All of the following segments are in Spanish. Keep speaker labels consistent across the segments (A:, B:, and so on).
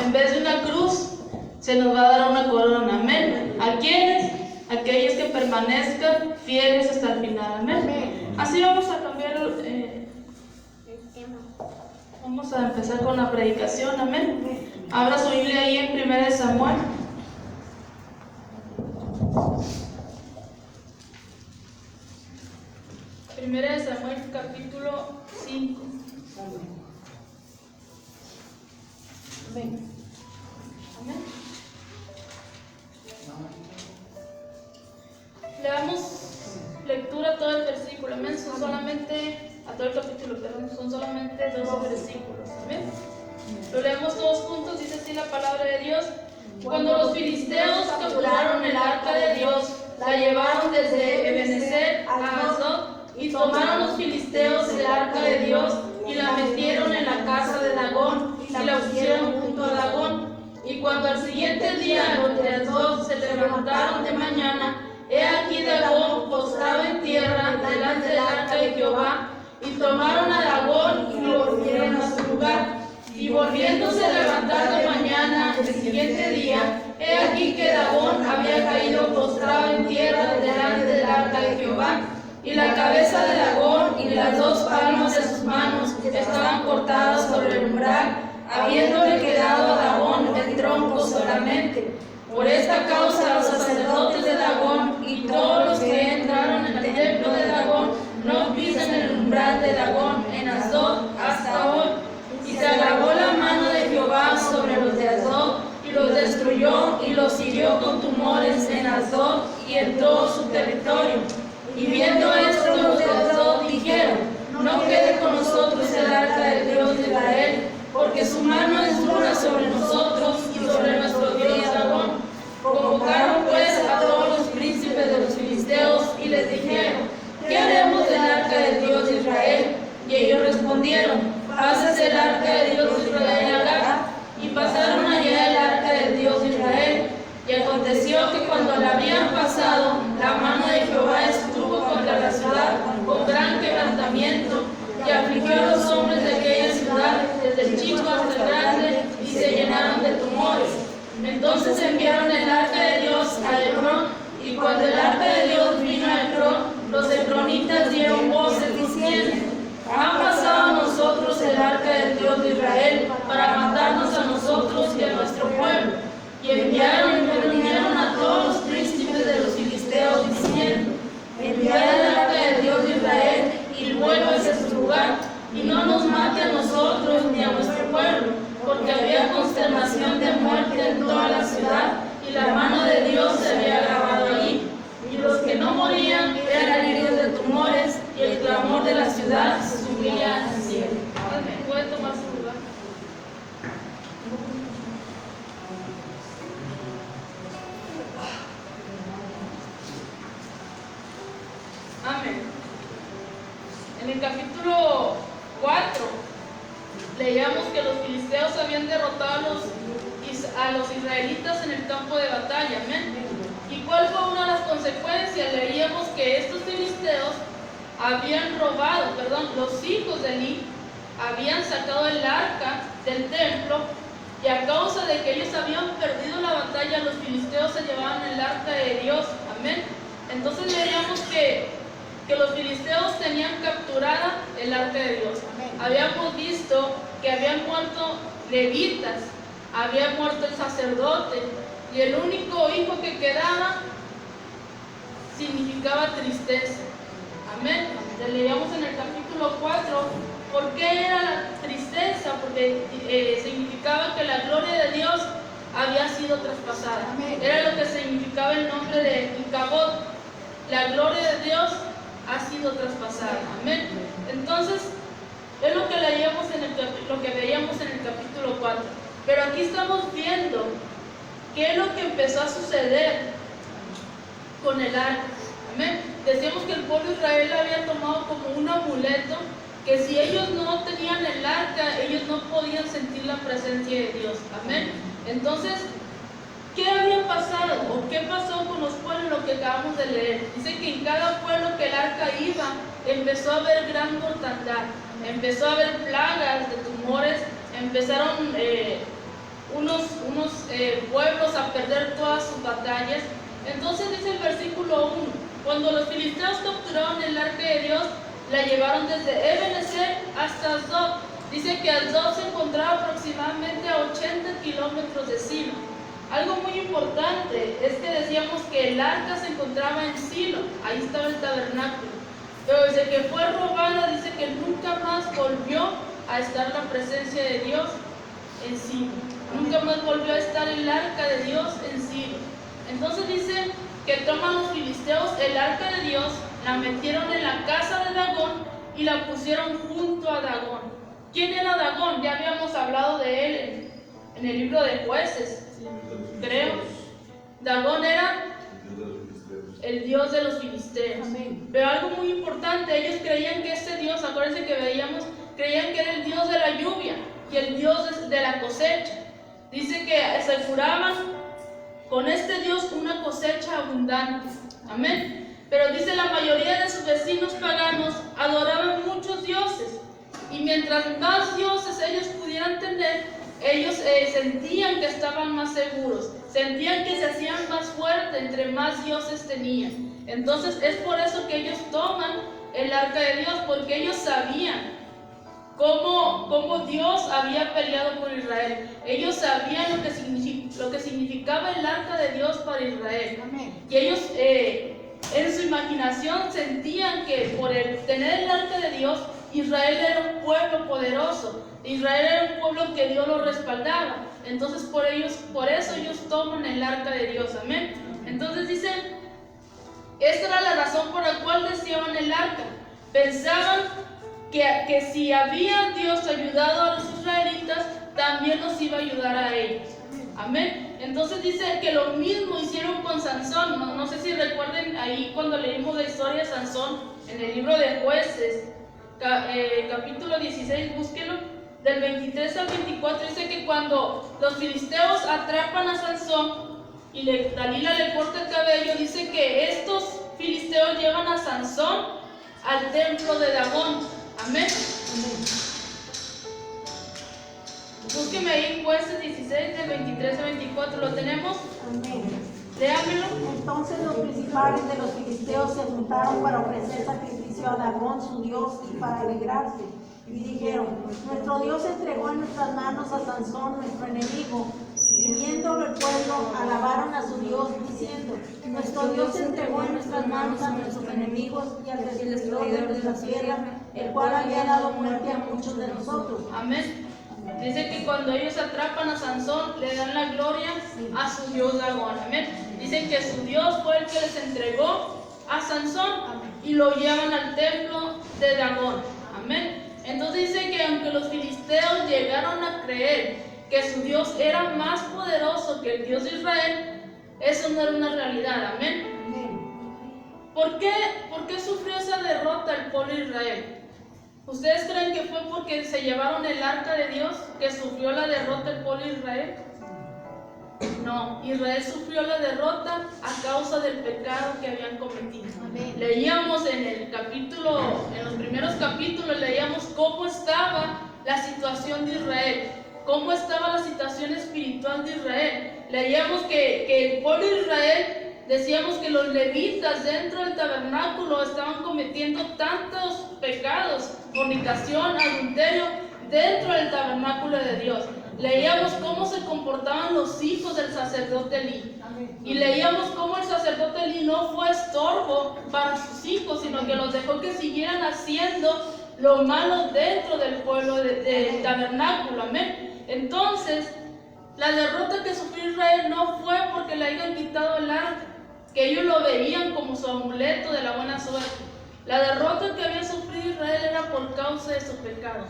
A: en vez de una cruz, se nos va a dar una corona. Amén. ¿A quiénes? Aquellos que permanezcan fieles hasta el final. Amén. Así vamos a cambiar el tema. Vamos a empezar con la predicación. Amén. Abra su Biblia ahí en 1 Samuel. 1 Samuel capítulo 5. Amén. Amén. Le damos lectura a todo el versículo. Amén. Son solamente, a todo el capítulo, perdón, son solamente 12 versículos. Amén. Lo leemos todos juntos. Dice así la palabra de Dios. Cuando los filisteos capturaron el arca de Dios, la llevaron desde Ebenezer a Asdod, y tomaron los filisteos el arca de Dios y la metieron en la casa de Dagón y la pusieron junto a Dagón. Y cuando al siguiente día los de Asdod se levantaron de mañana, he aquí Dagón postrado en tierra delante del arca de Jehová, y tomaron a Dagón y lo volvieron a su lugar. Y volviéndose a levantar de mañana el siguiente día, he aquí que Dagón había caído postrado en tierra delante del arca de Jehová, y la cabeza de Dagón y las dos palmas de sus manos estaban cortadas sobre el umbral, habiéndole quedado a Dagón el tronco solamente. Por esta causa los sacerdotes de Dagón y todos los que entraron en el templo de Dagón no pisan el umbral de Dagón en Asdod hasta hoy. Y se agravó la mano de Jehová sobre los de Asdod, y los destruyó y los hirió con tumores en Asdod y en todo su territorio. Y viendo esto, los de Asdod dijeron: no quede con nosotros el arca del Dios de Israel, porque su mano es dura sobre nosotros y sobre nuestro Dios Dagón. Convocaron pues a todos los príncipes de los filisteos y les dijeron: ¿qué haremos del arca del Dios de Israel? Y ellos respondieron: pásase el arca del Dios de Israel a Gat. Y pasaron allá el arca del Dios de Israel. Y aconteció que cuando la habían pasado, la mano de Jehová estuvo contra la ciudad con gran quebrantamiento, y afligió a los hombres de aquella ciudad, desde el chico hasta el grande, y se llenaron de tumores. Entonces enviaron el arca de Dios a Hebrón, y cuando el arca de Dios vino a Hebrón, los hebronitas dieron voces diciendo: ha pasado a nosotros el arca del Dios de Israel para matarnos a nosotros y a nuestro pueblo. Y enviaron y reunieron a todos los príncipes de los filisteos diciendo: enviad el arca del Dios de Israel y vuélvase a su lugar, y no nos mate a nosotros ni a nuestro pueblo, porque había consternación de muerte en toda la ciudad, y la mano de Dios se había agravado allí. Y los que no morían eran heridos de tumores, y el clamor de la ciudad se subía al cielo. Amén. ¿Puede tomar su lugar? Amén. En el capítulo 4 leíamos que los filisteos habían derrotado a los israelitas en el campo de batalla. Amén. ¿Y cuál fue una de las consecuencias? Leíamos que estos filisteos habían robado, los hijos de Eli habían sacado el arca del templo, y a causa de que ellos habían perdido la batalla, los filisteos se llevaban el arca de Dios. Amén. Entonces leíamos que los filisteos tenían capturada el arca de Dios. Amén. Habíamos visto que habían muerto levitas, había muerto el sacerdote, y el único hijo que quedaba significaba tristeza. Amén. Leíamos en el capítulo 4 por qué era la tristeza, porque significaba que la gloria de Dios había sido traspasada. Amén. Era lo que significaba el nombre de Icabod. La gloria de Dios ha sido traspasada. Amén. Entonces, es lo que veíamos en el capítulo 4. Pero aquí estamos viendo qué es lo que empezó a suceder con el arca. Amén. Decíamos que el pueblo de Israel había tomado como un amuleto, que si ellos no tenían el arca, ellos no podían sentir la presencia de Dios. Amén. Entonces, ¿qué había pasado o qué pasó con los pueblos? Lo que acabamos de leer. Dice que en cada pueblo que el arca iba, empezó a haber gran mortandad, empezó a haber plagas de tumores, empezaron unos pueblos a perder todas sus batallas. Entonces dice el versículo 1, cuando los filisteos capturaron el arca de Dios, la llevaron desde Ebenezer hasta Asdod. Dice que Asdod se encontraba aproximadamente a 80 kilómetros de Silo. Algo muy importante es que decíamos que el arca se encontraba en Silo, ahí estaba el tabernáculo. Pero desde que fue robada, dice que nunca más volvió a estar la presencia de Dios en Silo. Nunca más volvió a estar el arca de Dios en Silo. Entonces dice que toman los filisteos el arca de Dios, la metieron en la casa de Dagón y la pusieron junto a Dagón. ¿Quién era Dagón? Ya habíamos hablado de él en el libro de Jueces, creo. Dagón era el dios de los filisteos. Amén. Pero algo muy importante, ellos creían que ese dios, acuérdense que veíamos, creían que era el dios de la lluvia y el dios de la cosecha. Dice que se juraban con este dios una cosecha abundante. Amén. Pero dice la mayoría de sus vecinos paganos adoraban muchos dioses, y mientras más dioses ellos pudieran tener, ellos sentían que estaban más seguros, sentían que se hacían más fuertes entre más dioses tenían. Entonces es por eso que ellos toman el arca de Dios, porque ellos sabían cómo Dios había peleado por Israel. Ellos sabían lo que significaba el arca de Dios para Israel. Amén. Y ellos en su imaginación sentían que por tener el arca de Dios, Israel era un pueblo poderoso. Israel era un pueblo que Dios lo respaldaba. Entonces por eso ellos toman el arca de Dios. Amén. Entonces dice, esta era la razón por la cual deseaban el arca. Pensaban que si había Dios ayudado a los israelitas, también los iba a ayudar a ellos. Amén. Entonces dice que lo mismo hicieron con Sansón. No sé si recuerden ahí cuando leímos la historia de Sansón en el libro de Jueces, capítulo 16, búsquenlo, del 23 al 24, dice que cuando los filisteos atrapan a Sansón y Dalila le corta el cabello, dice que estos filisteos llevan a Sansón al templo de Dagón. Amén. Búsqueme ahí Jueces 16 del 23 al 24, ¿lo tenemos?
B: Amén.
A: Léamelo.
B: Entonces los principales de los filisteos se juntaron para ofrecer sacrificio a Dagón, su dios, y para alegrarse. Y dijeron, nuestro Dios entregó en nuestras manos a Sansón, nuestro enemigo. Y viéndolo el pueblo, alabaron a su Dios, diciendo, nuestro Dios entregó en nuestras manos a nuestros enemigos y al destruidor de la tierra, el cual había dado muerte a muchos de nosotros.
A: Amén. Dice que cuando ellos atrapan a Sansón, le dan la gloria a su Dios Dagón. Amén. Dicen que su Dios fue el que les entregó a Sansón y lo llevan al templo de Dagón. Amén. Entonces dice que aunque los filisteos llegaron a creer que su Dios era más poderoso que el Dios de Israel, eso no era una realidad. Amén. ¿Por qué sufrió esa derrota el pueblo de Israel? ¿Ustedes creen que fue porque se llevaron el arca de Dios que sufrió la derrota el pueblo de Israel? No, Israel sufrió la derrota a causa del pecado que habían cometido. Amén. Leíamos en los primeros capítulos, leíamos cómo estaba la situación de Israel, cómo estaba la situación espiritual de Israel. Leíamos que el pueblo de Israel, decíamos que los levitas dentro del tabernáculo estaban cometiendo tantos pecados, fornicación, adulterio, dentro del tabernáculo de Dios. Leíamos cómo se comportaban los hijos del sacerdote Elí. Y leíamos cómo el sacerdote Elí no fue estorbo para sus hijos, sino que los dejó que siguieran haciendo lo malo dentro del pueblo del tabernáculo. Amén. Entonces, la derrota que sufrió Israel no fue porque le hayan quitado el arca, que ellos lo veían como su amuleto de la buena suerte. La derrota que había sufrido Israel era por causa de su pecado.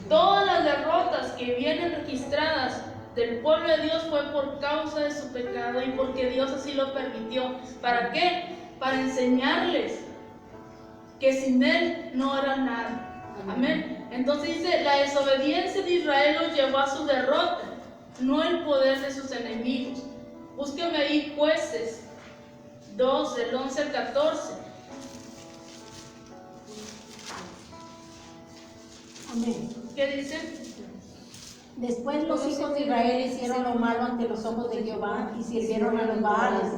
A: Todas las derrotas que vienen registradas del pueblo de Dios fue por causa de su pecado y porque Dios así lo permitió. ¿Para qué? Para enseñarles que sin Él no eran nada. Amén. Entonces dice, la desobediencia de Israel los llevó a su derrota, no el poder de sus enemigos. Búsqueme ahí Jueces 2, del 11 al 14.
B: Amén.
A: ¿Qué dice?
B: Después los hijos de Israel hicieron lo malo ante los ojos de Jehová y sirvieron a los Baales.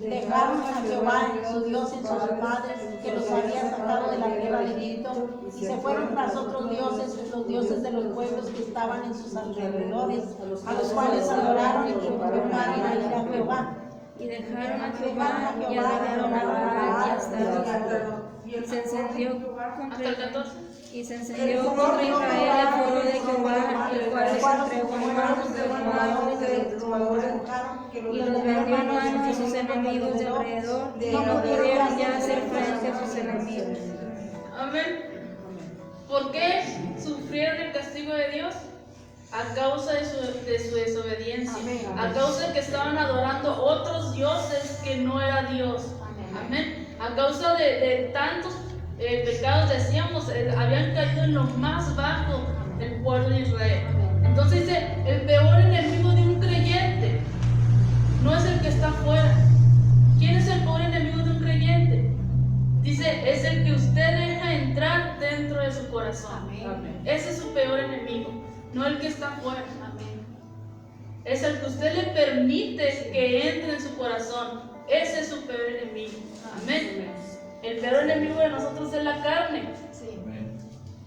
B: Dejaron a Jehová, su Dios, en sus padres, que los había sacado de la tierra de Egipto, y se fueron tras otros dioses, los dioses de los pueblos que estaban en sus alrededores, a los cuales adoraron y provocaron a ir a Jehová.
C: Y dejaron a Jehová y adoraron a Baal y a Astarot. Y se encendió
A: Hasta el 14.
C: contra Israel el furor de Jehová, el cual les entregó en manos de los moradores de Moab, y los vendió en manos de sus enemigos de alrededor, y no pudieron ya hacer frente a sus enemigos.
A: Amén. ¿Por qué sufrieron el castigo de Dios? A causa de su desobediencia. A causa de que estaban adorando otros dioses que no era Dios. Amén. A causa de tantos pecados, decíamos, habían caído en lo más bajo del pueblo de Israel. Entonces dice, el peor enemigo de un creyente no es el que está afuera. ¿Quién es el peor enemigo de un creyente? Dice, es el que usted deja entrar dentro de su corazón. Ese es su peor enemigo, no el que está afuera. Es el que usted le permite que entre en su corazón. Ese es su peor enemigo. Amén. El peor enemigo de nosotros es la carne.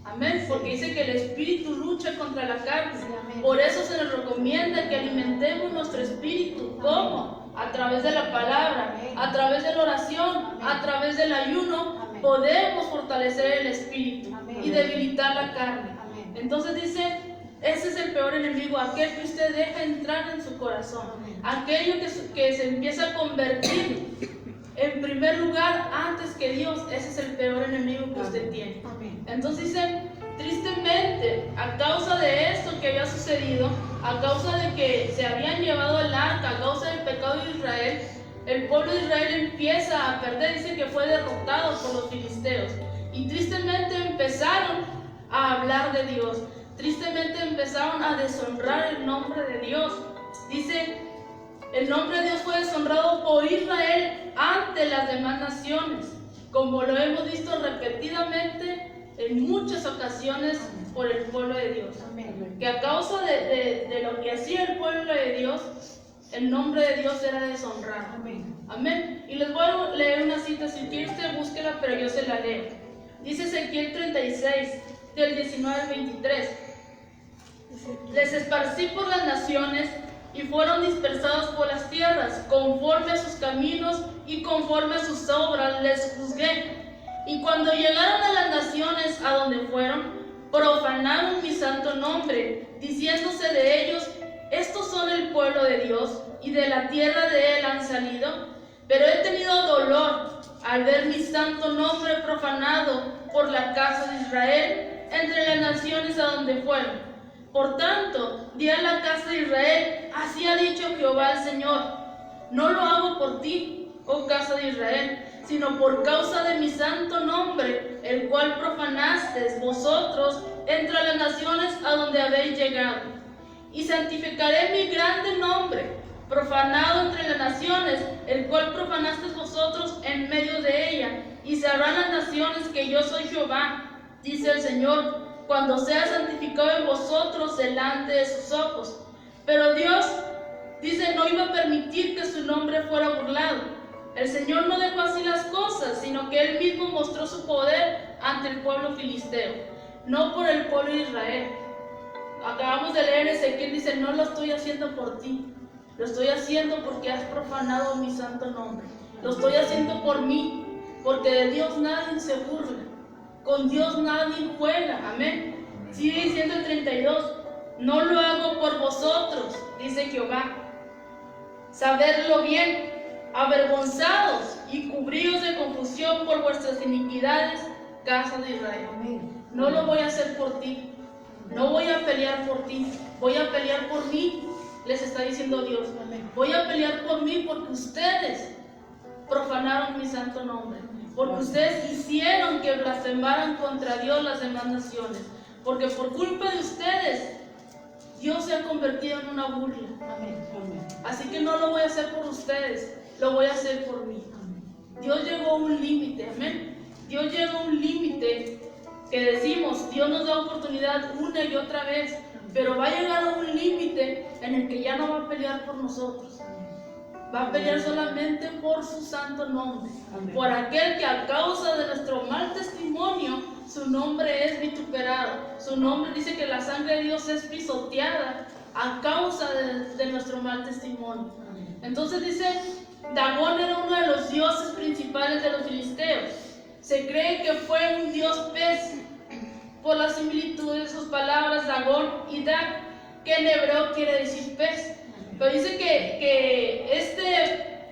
A: Amén. Porque dice que el espíritu lucha contra la carne. Por eso se nos recomienda que alimentemos nuestro espíritu. ¿Cómo? A través de la palabra, a través de la oración, a través del ayuno, podemos fortalecer el espíritu y debilitar la carne. Entonces dice, ese es el peor enemigo, aquel que usted deja entrar en su corazón, aquello que se empieza a convertir en primer lugar antes que Dios. Ese es el peor enemigo que usted tiene. Entonces dice, tristemente, a causa de esto que había sucedido, a causa de que se habían llevado el arca, a causa del pecado de Israel, el pueblo de Israel empieza a perder. Dice que fue derrotado por los filisteos, y tristemente empezaron a hablar de Dios. Tristemente empezaron a deshonrar el nombre de Dios. Dice, el nombre de Dios fue deshonrado por Israel ante las demás naciones, como lo hemos visto repetidamente en muchas ocasiones por el pueblo de Dios. Que a causa de lo que hacía el pueblo de Dios, el nombre de Dios era deshonrado. Amén. Y les voy a leer una cita, si quiere usted búsquela, pero yo se la leo. Dice Ezequiel 36, del 19 al 23. Les esparcí por las naciones y fueron dispersados por las tierras, conforme a sus caminos y conforme a sus obras les juzgué. Y cuando llegaron a las naciones a donde fueron, profanaron mi santo nombre, diciéndose de ellos, estos son el pueblo de Dios, y de la tierra de él han salido. Pero he tenido dolor al ver mi santo nombre profanado por la casa de Israel entre las naciones a donde fueron. Por tanto, di a la casa de Israel, así ha dicho Jehová el Señor, no lo hago por ti, oh casa de Israel, sino por causa de mi santo nombre, el cual profanasteis vosotros entre las naciones a donde habéis llegado. Y santificaré mi grande nombre, profanado entre las naciones, el cual profanasteis vosotros en medio de ella, y sabrán las naciones que yo soy Jehová, dice el Señor, cuando sea santificado en vosotros delante de sus ojos. Pero Dios, dice, no iba a permitir que su nombre fuera burlado. El Señor no dejó así las cosas, sino que Él mismo mostró su poder ante el pueblo filisteo, no por el pueblo de Israel. Acabamos de leer Ezequiel, dice, no lo estoy haciendo por ti, lo estoy haciendo porque has profanado mi santo nombre. Lo estoy haciendo por mí, porque de Dios nadie se burla. Con Dios nadie juega, amén. Sigue diciendo el 32, no lo hago por vosotros, dice Jehová. Sabedlo bien, avergonzados y cubridos de confusión por vuestras iniquidades, casa de Israel. No lo voy a hacer por ti, no voy a pelear por ti, voy a pelear por mí, les está diciendo Dios. Voy a pelear por mí porque ustedes profanaron mi santo nombre. Porque ustedes hicieron que blasfemaran contra Dios las demás naciones. Porque por culpa de ustedes, Dios se ha convertido en una burla. Así que no lo voy a hacer por ustedes, lo voy a hacer por mí. Dios llegó a un límite, amén. Dios llegó a un límite que decimos, Dios nos da oportunidad una y otra vez pero va a llegar a un límite en el que ya no va a pelear por nosotros. Va a pelear solamente por su santo nombre, por aquel que a causa de nuestro mal testimonio, su nombre es vituperado. Su nombre dice que la sangre de Dios es pisoteada a causa de nuestro mal testimonio. Entonces dice, Dagón era uno de los dioses principales de los filisteos. Se cree que fue un dios pez, por la similitud de sus palabras Dagón y Dag, que en hebreo quiere decir pez. Pero dice que este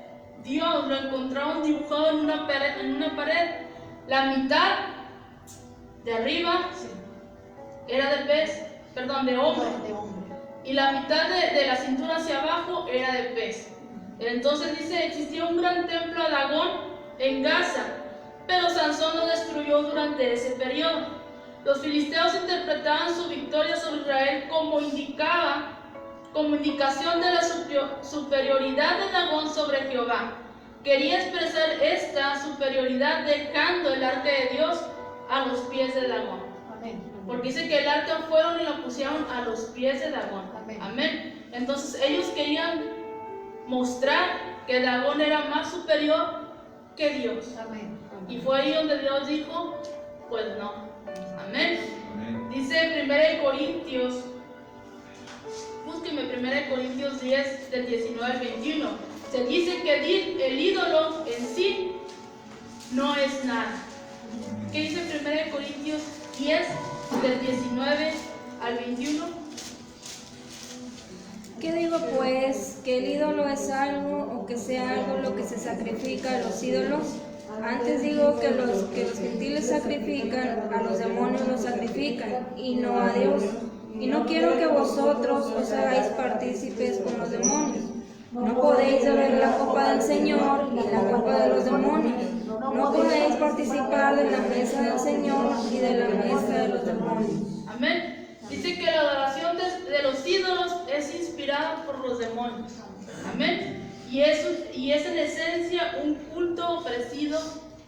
A: dios lo encontraron dibujado en una pared. La mitad de arriba era de pez, perdón, de hombre, y la mitad de la cintura hacia abajo era de pez. Entonces dice, existía un gran templo a Dagón en Gaza, pero Sansón lo destruyó durante ese periodo. Los filisteos interpretaban su victoria sobre Israel como indicación de la superioridad de Dagón sobre Jehová. Quería expresar esta superioridad dejando el arca de Dios a los pies de Dagón. Porque dice que el arca fueron y lo pusieron a los pies de Dagón. Amén. Entonces ellos querían mostrar que Dagón era más superior que Dios. Y fue ahí donde Dios dijo, pues no. Amén. Dice 1 Corintios, búsqueme 1 Corintios 10 del 19 al 21. Se dice que el ídolo en sí no es nada. ¿Qué dice 1 Corintios 10 del 19 al 21?
C: ¿Qué digo pues? ¿Que el ídolo es algo o que sea algo lo que se sacrifica a los ídolos? Antes digo que los gentiles sacrifican, a los demonios los sacrifican, y no a Dios. Y no quiero que vosotros os hagáis partícipes con los demonios. No podéis beber la copa del Señor y la copa de los demonios. No podéis participar de la mesa del Señor y de la mesa de los demonios.
A: Amén. Dice que la adoración de los ídolos es inspirada por los demonios. Amén. Y es en esencia un culto ofrecido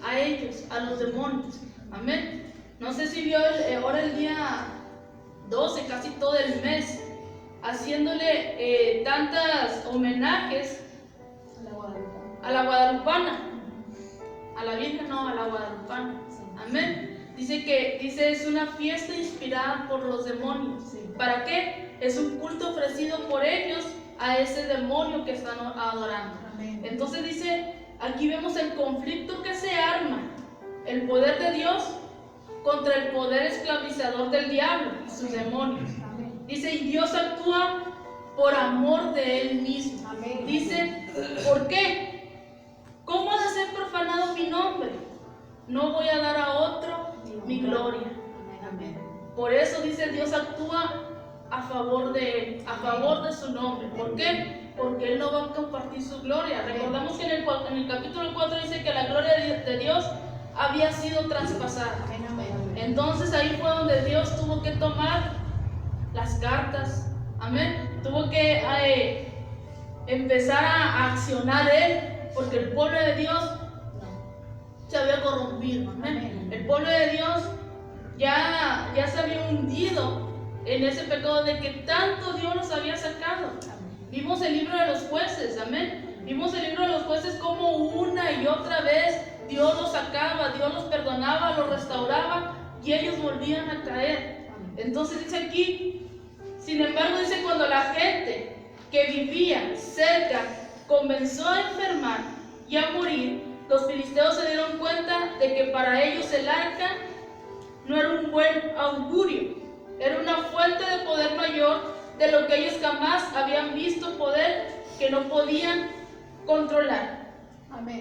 A: a ellos, a los demonios. Amén. No sé si vio ahora el día 12, casi todo el mes, haciéndole tantos homenajes a la guadalupana. A la Virgen no, a la guadalupana. Amén. Dice es una fiesta inspirada por los demonios. ¿Para qué? Es un culto ofrecido por ellos a ese demonio que están adorando. Entonces dice, aquí vemos el conflicto que se arma, el poder de Dios contra el poder esclavizador del diablo y sus demonios. Dice, y Dios actúa por amor de Él mismo. Dice, ¿por qué? ¿Cómo ha de ser profanado mi nombre? No voy a dar a otro mi gloria. Por eso dice, Dios actúa a favor de Él, a favor de su nombre. ¿Por qué? Porque Él no va a compartir su gloria. Recordamos que en el capítulo 4 dice que la gloria de Dios había sido traspasada. Entonces ahí fue donde Dios tuvo que tomar las cartas. Amén. Tuvo que empezar a accionar Él, porque el pueblo de Dios se había corrompido. Amén. El pueblo de Dios ya se había hundido en ese pecado de que tanto Dios los había sacado. Vimos el libro de los jueces, amén. Vimos el libro de los jueces como una y otra vez Dios los sacaba, Dios los perdonaba, los restauraba y ellos volvían a caer. Entonces dice aquí, sin embargo dice, cuando la gente que vivía cerca comenzó a enfermar y a morir, los filisteos se dieron cuenta de que para ellos el arca no era un buen augurio. Era una fuente de poder mayor de lo que ellos jamás habían visto, poder que no podían controlar.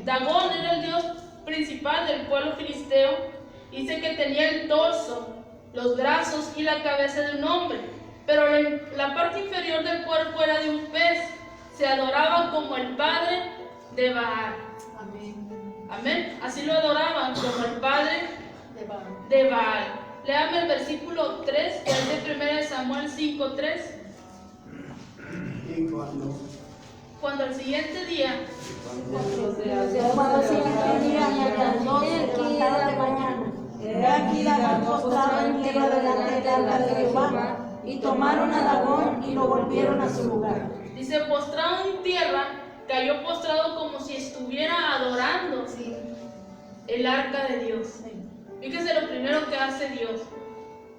A: Dagón era el dios principal del pueblo filisteo. Dice que tenía el torso, los brazos y la cabeza de un hombre, pero la parte inferior del cuerpo era de un pez. Se adoraba como el padre de Baal. Amén. Así lo adoraban, como el padre de Baal. Léame el versículo 3, que es de 1 Samuel 5:3.
D: Y
B: cuando
D: el siguiente día,
B: a las 2 de la mañana, he aquí Dagón postrado en tierra delante del arca de Jehová, Y tomaron a Dagón y lo volvieron a su lugar.
A: Dice, postrado en tierra, cayó postrado como si estuviera adorando el arca de Dios. Fíjese lo primero que hace Dios.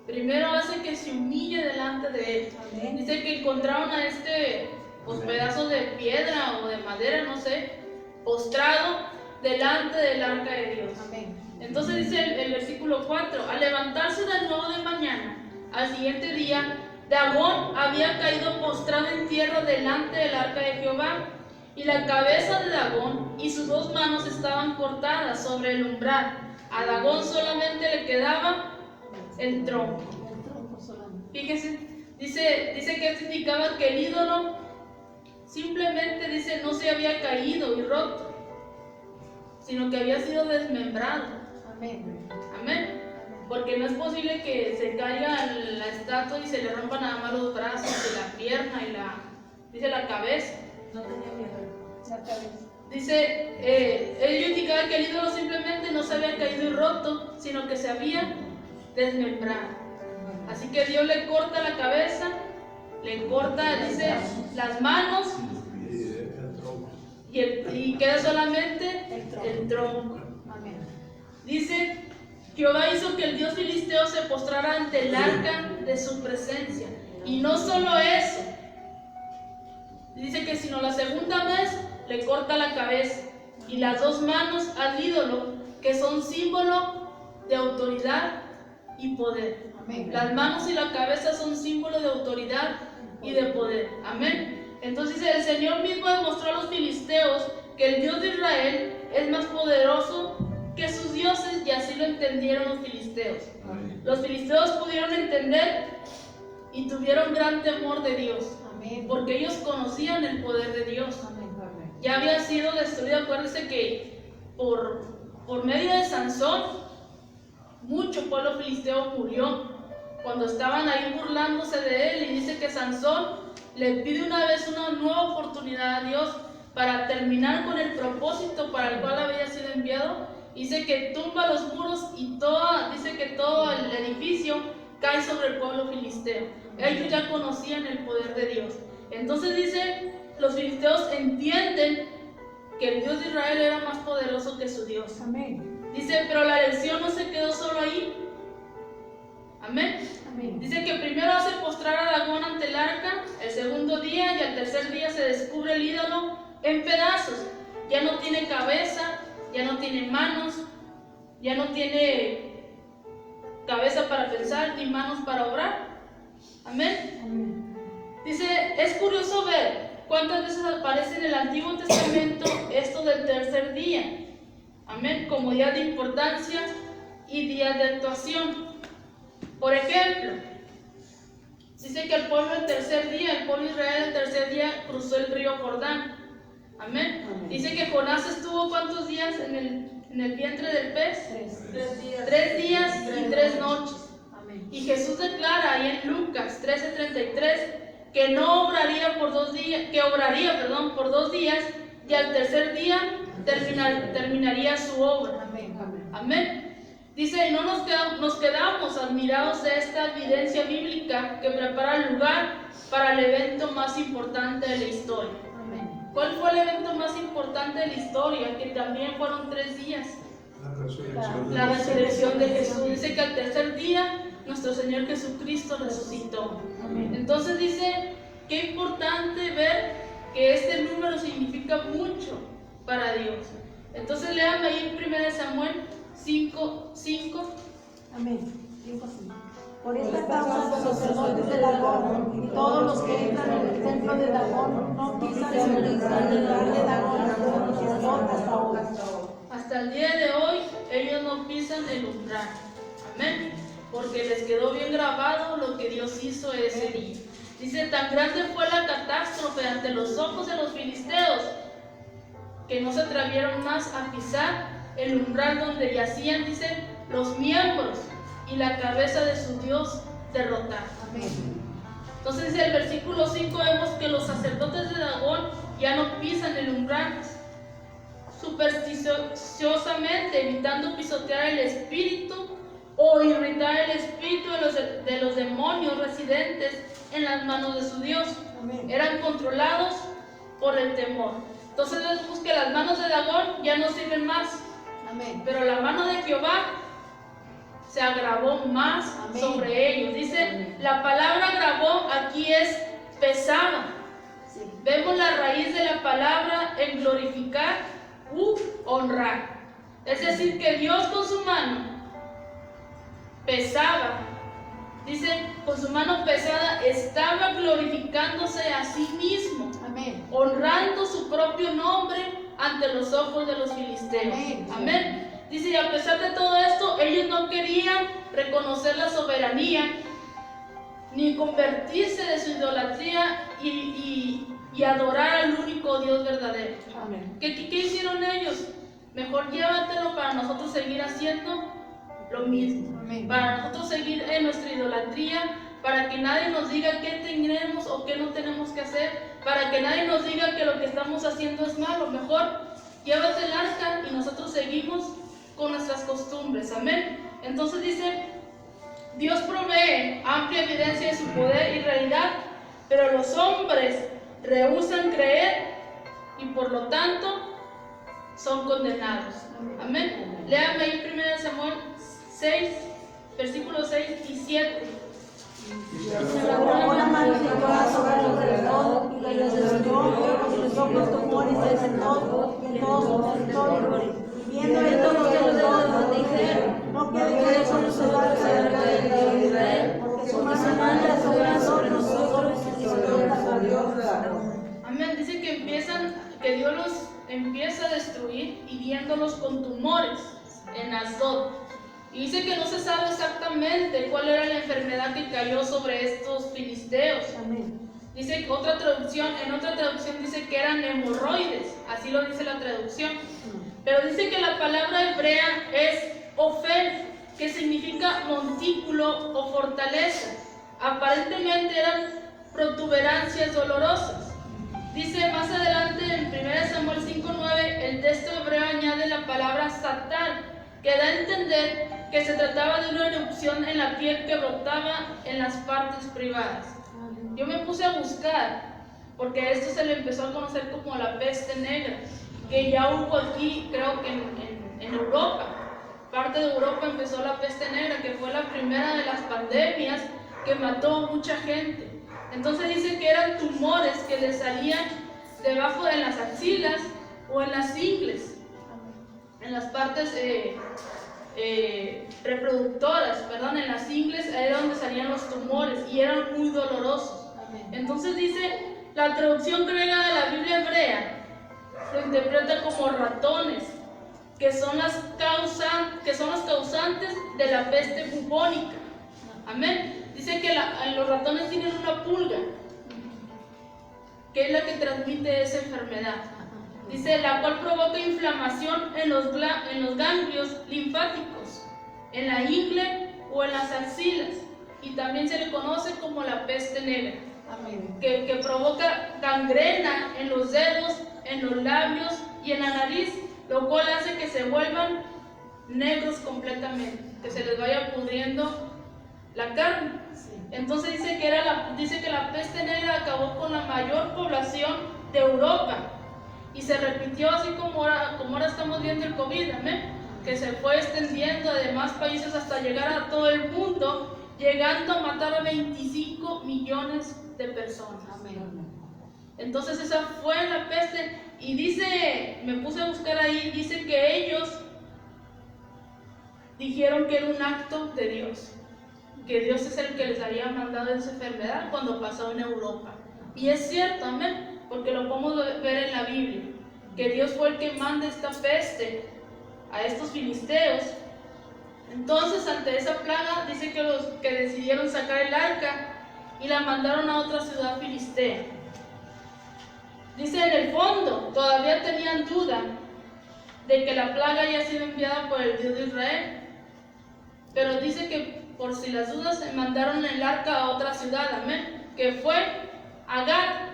A: Primero hace que se humille delante de él. Dice que encontraron a pues pedazos de piedra o de madera, no sé, postrado delante del arca de Dios. Entonces dice el versículo 4, al levantarse de nuevo de mañana, al siguiente día, Dagón había caído postrado en tierra delante del arca de Jehová, y la cabeza de Dagón y sus 2 manos estaban cortadas sobre el umbral. A Dagón solamente le quedaba el tronco. Fíjese, dice que significaba que el ídolo simplemente, dice, no se había caído y roto, sino que había sido desmembrado. Amén. Porque no es posible que se caiga la estatua y se le rompan nada más los brazos y la pierna y dice la cabeza.
B: No tenía miedo, la cabeza.
A: Dice, ello indicaba que el ídolo simplemente no se había caído y roto, sino que se había desmembrado. Así que Dios le corta la cabeza, le corta, dice, las manos y queda solamente el tronco. Dice, Jehová hizo que el dios filisteo se postrara ante el arca de su presencia. Y no solo eso, dice que sino la segunda vez le corta la cabeza y las 2 manos al ídolo, que son símbolo de autoridad y poder. Las manos y la cabeza son símbolo de autoridad y de poder. Amén. Entonces el Señor mismo demostró a los filisteos que el Dios de Israel es más poderoso que sus dioses, y así lo entendieron los filisteos. Los filisteos pudieron entender y tuvieron gran temor de Dios, porque ellos conocían el poder de Dios. Ya había sido destruido. Acuérdense que por medio de Sansón, mucho pueblo filisteo murió cuando estaban ahí burlándose de él, y dice que Sansón le pide una vez una nueva oportunidad a Dios para terminar con el propósito para el cual había sido enviado. Dice que tumba los muros y dice que todo el edificio cae sobre el pueblo filisteo. Ellos ya conocían el poder de Dios. Entonces dice, los filisteos entienden que el Dios de Israel era más poderoso que su Dios. Dice, pero la lección no se quedó solo ahí. Amén. Dice que primero hace postrar a Dagón ante el arca, el segundo día y al tercer día se descubre el ídolo en pedazos. Ya no tiene cabeza, ya no tiene manos, ya no tiene cabeza para pensar ni manos para obrar. Amén. Dice, es curioso ver cuántas veces aparece en el Antiguo Testamento esto del tercer día. Amén, como día de importancia y día de actuación. Por ejemplo, dice que el pueblo el tercer día, el pueblo de Israel el tercer día cruzó el río Jordán. Amén. Dice que Jonás estuvo ¿cuántos días en el vientre del pez?
B: 3 días.
A: 3 días y 3 noches. Y Jesús declara ahí en Lucas 13:33 que no obraría por 2 días, que obraría, por 2 días, y al tercer día terminaría su obra. Amén. Dice, y no nos quedamos admirados de esta evidencia bíblica que prepara el lugar para el evento más importante de la historia. ¿Cuál fue el evento más importante de la historia? Que también fueron 3 días. La resurrección de Jesús. Dice que al tercer día nuestro Señor Jesucristo resucitó. Entonces dice, qué importante ver que este número significa mucho para Dios. Entonces léame ahí en 1 Samuel 5:5.
B: Amén. 5:5. Por esta causa los sacerdotes de Dagón y todos los que entran en el templo de Dagón no pisan el lugar de Dagón hasta hoy.
A: Hasta el día de hoy ellos no pisan el umbral. Amén. Porque les quedó bien grabado lo que Dios hizo ese día. Dice, tan grande fue la catástrofe ante los ojos de los filisteos que no se atrevieron más a pisar el umbral donde yacían, dice, los miembros y la cabeza de su Dios derrotada. Entonces en el versículo 5 vemos que los sacerdotes de Dagón ya no pisan el umbral, supersticiosamente evitando pisotear el espíritu o irritar el espíritu de los demonios residentes en las manos de su Dios.
B: Amén.
A: Eran controlados por el temor. Entonces vemos que las manos de Dagón ya no sirven más,
B: Amén.
A: pero la mano de Jehová se agravó más
B: Amén.
A: sobre ellos. Dice,
B: Amén.
A: la palabra agravó aquí es pesaba.
B: Sí.
A: Vemos la raíz de la palabra en glorificar u honrar. Es decir, que Dios con su mano pesaba. Dice, con su mano pesada estaba glorificándose a sí mismo,
B: Amén.
A: honrando su propio nombre ante los ojos de los filisteos.
B: Amén.
A: Amén. Dice, y a pesar de todo esto, ellos no querían reconocer la soberanía, ni convertirse de su idolatría y adorar al único Dios verdadero.
B: Amén.
A: ¿Qué hicieron ellos? Mejor llévatelo para nosotros seguir haciendo lo mismo.
B: Amén.
A: Para nosotros seguir en nuestra idolatría, para que nadie nos diga qué tenemos o qué no tenemos que hacer, para que nadie nos diga que lo que estamos haciendo es malo. Mejor llévate el arca y nosotros seguimos con nuestras costumbres. Amén. Entonces dice, Dios provee amplia evidencia de su poder y realidad, pero los hombres rehúsan creer y por lo tanto son condenados. Amén. Léame ahí 1 Samuel 6, versículos 6 y 7.
B: Se lavó la mano de Jehová sobre los del todo, y los destruyó, y los ojos tumores desde todo, y en todo su territorio. Viendo esto los de los dos dijeron, no quede eso en los hogares de Israel, porque su mano es sobre nosotros y sobre Dios.
A: Amén. Dice que Dios los empieza a destruir hiriéndolos con tumores en Asdod. Y dice que no se sabe exactamente cuál era la enfermedad que cayó sobre estos filisteos.
B: Amén.
A: Dice que en otra traducción dice que eran hemorroides, así lo dice la traducción. Pero dice que la palabra hebrea es ofel, que significa montículo o fortaleza. Aparentemente eran protuberancias dolorosas. Dice más adelante en 1 Samuel 5:9, el texto hebreo añade la palabra satar, que da a entender que se trataba de una erupción en la piel que brotaba en las partes privadas. Yo me puse a buscar, porque a esto se le empezó a conocer como la peste negra, que ya hubo aquí, creo que en Europa. Parte de Europa empezó la peste negra, que fue la primera de las pandemias que mató a mucha gente. Entonces dice que eran tumores que le salían debajo de las axilas o en las ingles, en las partes reproductoras, en las ingles era donde salían los tumores y eran muy dolorosos. Entonces dice, la traducción griega de la Biblia hebrea lo interpreta como ratones, que son los causantes de la peste bubónica. Amén. Dice que los ratones tienen una pulga, que es la que transmite esa enfermedad. Dice, la cual provoca inflamación en los ganglios linfáticos, en la ingle o en las axilas, y también se le conoce como la peste negra.
B: Amén.
A: Que provoca gangrena en los dedos, en los labios y en la nariz, lo cual hace que se vuelvan negros completamente, que se les vaya pudriendo la carne. Entonces dice que la peste negra acabó con la mayor población de Europa y se repitió así como ahora estamos viendo el COVID, amén, que se fue extendiendo a demás países hasta llegar a todo el mundo, llegando a matar a 25 millones de personas.
B: Amén.
A: Entonces esa fue la peste, y dice, me puse a buscar ahí, dice que ellos dijeron que era un acto de Dios, que Dios es el que les había mandado esa enfermedad cuando pasó en Europa. Y es cierto, amén, porque lo podemos ver en la Biblia, que Dios fue el que manda esta peste a estos filisteos. Entonces, ante esa plaga, dice que los que decidieron sacar el arca y la mandaron a otra ciudad filistea. Dice, en el fondo, todavía tenían duda de que la plaga haya sido enviada por el Dios de Israel, pero dice que por si las dudas se mandaron el arca a otra ciudad, amén, que fue Agar.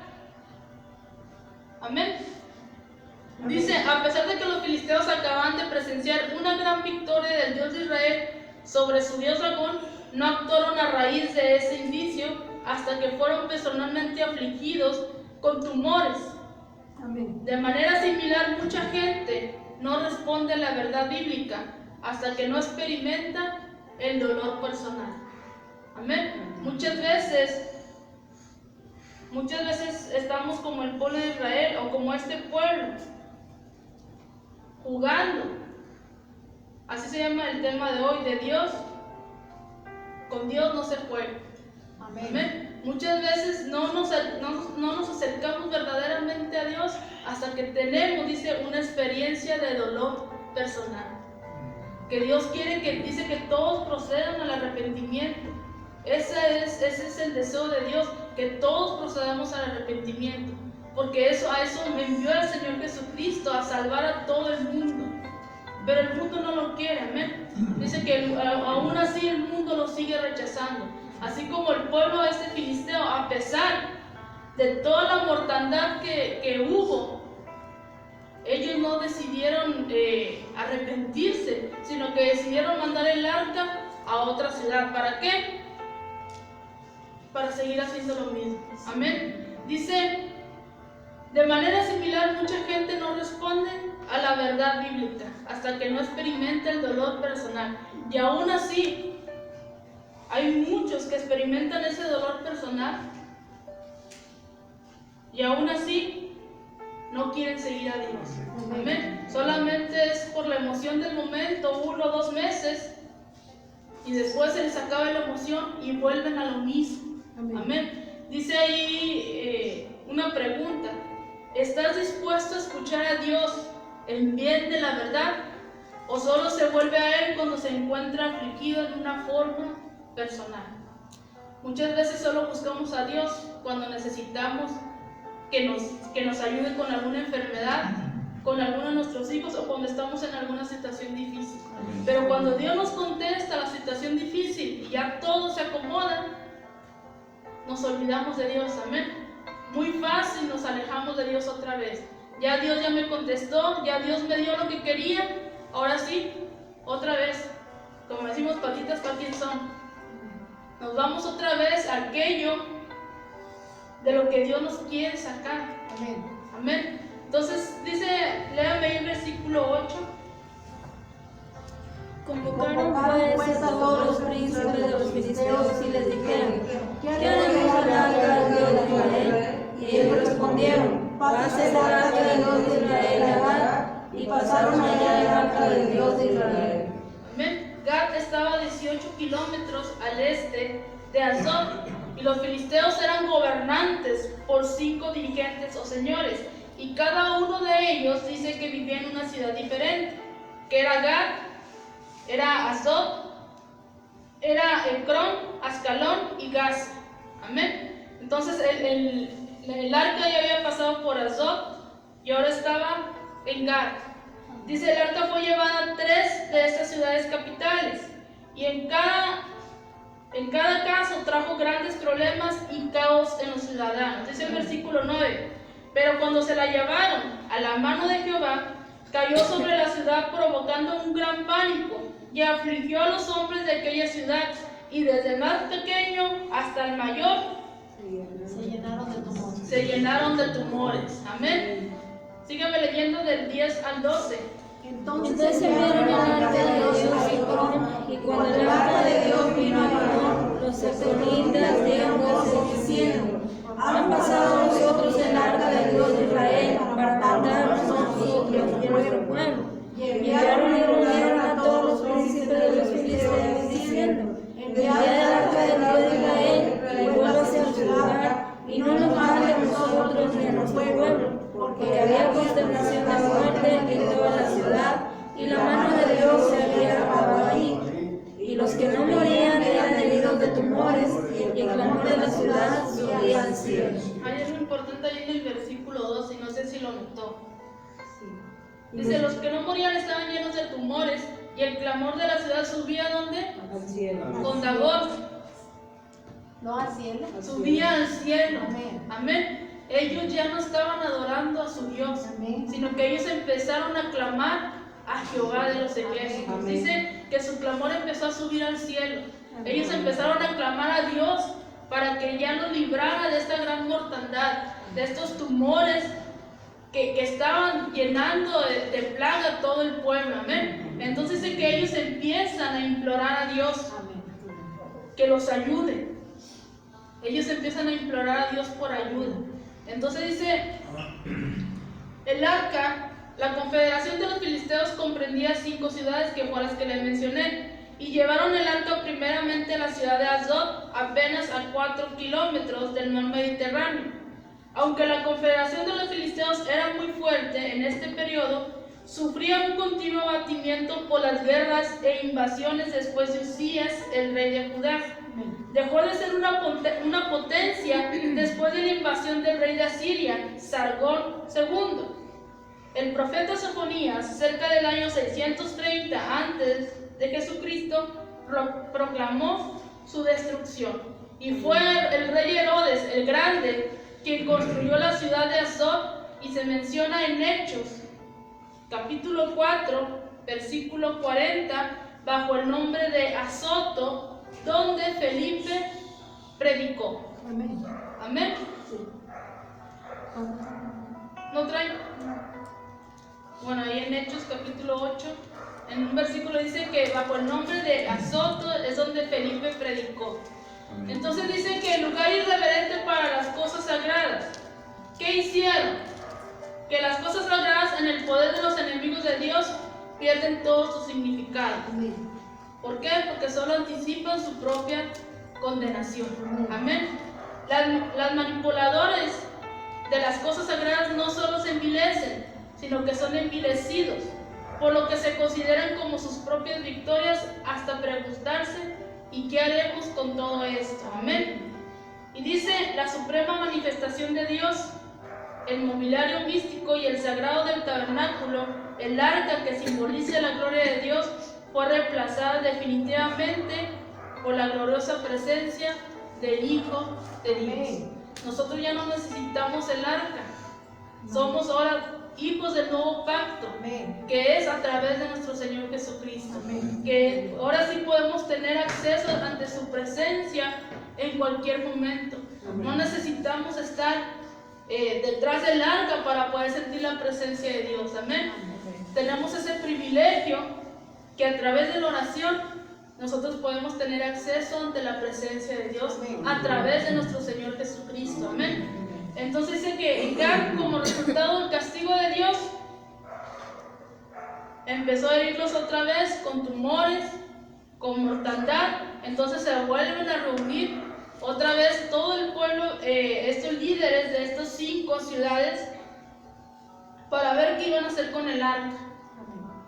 A: Amén. Dice, a pesar de que los filisteos acababan de presenciar una gran victoria del Dios de Israel, sobre su dios Dagón, no actuaron a raíz de ese indicio hasta que fueron personalmente afligidos con tumores.
B: Amén.
A: De manera similar, mucha gente no responde a la verdad bíblica hasta que no experimenta el dolor personal. Amén. Muchas veces estamos como el pueblo de Israel o como este pueblo, jugando. Así se llama el tema de hoy, de Dios. Con Dios no se juega.
B: Amén.
A: Amén. Muchas veces no nos acercamos verdaderamente a Dios hasta que tenemos, dice, una experiencia de dolor personal. Que Dios dice que todos procedan al arrepentimiento. Ese es el deseo de Dios, que todos procedamos al arrepentimiento. Porque a eso me envió el Señor Jesucristo, a salvar a todo el mundo. Pero el mundo no lo quiere, amén. Dice que aún así el mundo lo sigue rechazando. Así como el pueblo filisteo, a pesar de toda la mortandad que hubo, ellos no decidieron arrepentirse, sino que decidieron mandar el arca a otra ciudad. ¿Para qué? Para seguir haciendo lo mismo. Amén. Dice, de manera similar, mucha gente no responde a la verdad bíblica hasta que no experimenta el dolor personal. Y aún así, hay muchos que experimentan ese dolor personal y aún así no quieren seguir a Dios. Amén. Solamente es por la emoción del momento, 1 o 2 meses, y después se les acaba la emoción y vuelven a lo mismo. Amén. Dice ahí una pregunta: ¿estás dispuesto a escuchar a Dios en bien de la verdad? ¿O solo se vuelve a Él cuando se encuentra afligido de una forma personal? Muchas veces solo buscamos a Dios cuando necesitamos que nos ayude con alguna enfermedad, con alguno de nuestros hijos, o cuando estamos en alguna situación difícil. Pero cuando Dios nos contesta la situación difícil y ya todo se acomoda, nos olvidamos de Dios. Amén. Muy fácil nos alejamos de Dios otra vez. Ya Dios ya me contestó, ya Dios me dio lo que quería, ahora sí, otra vez, como decimos, patitas para quién son. Nos vamos otra vez a aquello de lo que Dios nos quiere sacar.
B: Amén.
A: Amén. Entonces dice, léame ahí el versículo 8.
C: Convocaron pues a todos los príncipes de los filisteos y les dijeron: ¿qué haremos al arca del Dios de Israel? Y ellos respondieron: pase el arca del Dios de Israel a Gat. Y pasaron allá el arca del Dios de Israel.
A: Amén. Gat estaba a 18 kilómetros al este de Azot, y los filisteos eran gobernantes por 5 dirigentes o señores, y cada uno de ellos dice que vivía en una ciudad diferente, que era Gat, era Azot, era Ecrón, Ascalón y Gaza. Amén. Entonces el arca ya había pasado por Azot y ahora estaba en Gat. Dice, el arca fue llevada a 3 de estas ciudades capitales, y en cada caso trajo grandes problemas y caos en los ciudadanos. Dice el versículo 9: pero cuando se la llevaron a la mano de Jehová, cayó sobre la ciudad provocando un gran pánico, y afligió a los hombres de aquella ciudad, y desde el más pequeño hasta el mayor se llenaron de tumores. Amén. Sígueme leyendo del 10 al 12.
C: Entonces se vieron el arca de Dios a Ecrón, y cuando el arca de Dios vino a Ecrón, los ecronitas dieron voces diciendo: han pasado nosotros el arca del Dios de Israel para matarnos nosotros y nuestro pueblo. Y enviaron y reunieron a todos los príncipes de los filisteos diciendo: enviad el arca del Dios de Israel y vuélvase a su lugar, y no nos mate a nosotros ni a nuestro pueblo, porque había consternación de muerte en toda la ciudad, y la mano de Dios se había acabado ahí. Y los que no morían eran heridos de tumores, y el clamor de la ciudad subía al cielo.
A: Hay algo importante ahí en el versículo 2, y no sé si lo notó. Dice, los que no morían estaban llenos de tumores, y el clamor de la ciudad subía, ¿dónde?
D: Al cielo.
A: Con Dagón.
B: No al cielo.
A: Subía al cielo.
B: Amén.
A: Amén. Ellos ya no estaban adorando a su Dios,
B: Amén.
A: sino que ellos empezaron a clamar a Jehová de los ejércitos.
B: Amén.
A: Dice que su clamor empezó a subir al cielo. Ellos empezaron a clamar a Dios para que ya los librara de esta gran mortandad, de estos tumores que estaban llenando de plaga todo el pueblo. Amén. Entonces dice que ellos empiezan a implorar a Dios que los ayude. Ellos empiezan a implorar a Dios por ayuda. Entonces dice, el arca, la confederación de los filisteos comprendía 5 ciudades que fueron las que les mencioné, y llevaron el arca primeramente a la ciudad de Asdod, apenas a 4 kilómetros del mar Mediterráneo. Aunque la confederación de los filisteos era muy fuerte en este periodo, sufría un continuo abatimiento por las guerras e invasiones después de Usías, el rey de Judá. Dejó de ser una potencia después de la invasión del rey de Asiria, Sargón II. El profeta Sofonías, cerca del año 630 antes de Jesucristo, proclamó su destrucción. Y fue el rey Herodes el Grande quien construyó la ciudad de Asdod, y se menciona en Hechos, capítulo 4, versículo 40, bajo el nombre de Azoto, donde Felipe predicó.
B: Amén.
A: Amén. ¿No traen? Bueno, ahí en Hechos capítulo 8, en un versículo dice que bajo el nombre de Azoto es donde Felipe predicó. Entonces dice que el lugar irreverente para las cosas sagradas. ¿Qué hicieron? Que las cosas sagradas en el poder de los enemigos de Dios pierden todo su significado. ¿Por qué? Porque solo anticipan su propia condenación. Amén. Las manipuladoras de las cosas sagradas no solo se envilecen, sino que son envilecidos, por lo que se consideran como sus propias victorias, hasta preguntarse: ¿y qué haremos con todo esto? Amén. Y dice, la suprema manifestación de Dios, el mobiliario místico y el sagrado del tabernáculo, el arca que simboliza la gloria de Dios, fue reemplazada definitivamente por la gloriosa presencia del Hijo de Dios. Nosotros ya no necesitamos el arca. Somos ahora hijos del nuevo pacto, que es a través de nuestro Señor Jesucristo. Que ahora sí podemos tener acceso ante su presencia en cualquier momento. No necesitamos estar detrás del arca para poder sentir la presencia de Dios. Amén. Tenemos ese privilegio que a través de la oración nosotros podemos tener acceso ante la presencia de Dios a través de nuestro Señor Jesucristo. Amén. Entonces dice que Gad, como resultado del castigo de Dios, empezó a herirlos otra vez con tumores, con mortandad. Entonces se vuelven a reunir otra vez todo el pueblo, estos líderes de estas 5 ciudades, para ver qué iban a hacer con el arca.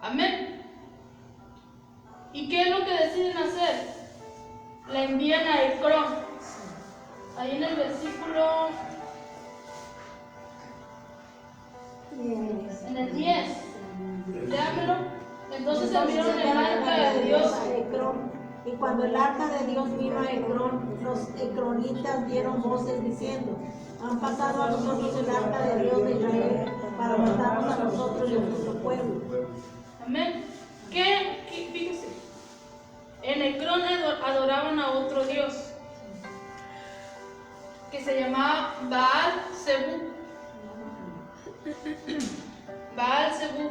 A: Amén. ¿Y qué es lo que deciden hacer? La envían a Ecrón. Ahí en el versículo, en el 10, léamelo. Entonces enviaron el arca de Dios.
B: Y cuando el arca de Dios vino a Ecrón, los ecronitas dieron voces diciendo: han pasado a nosotros el arca de Dios de Israel para matarnos a nosotros y a nuestro pueblo.
A: Amén. Fíjese, en Ecrón adoraban a otro Dios que se llamaba Baal-Zebub. Baal-Zebub.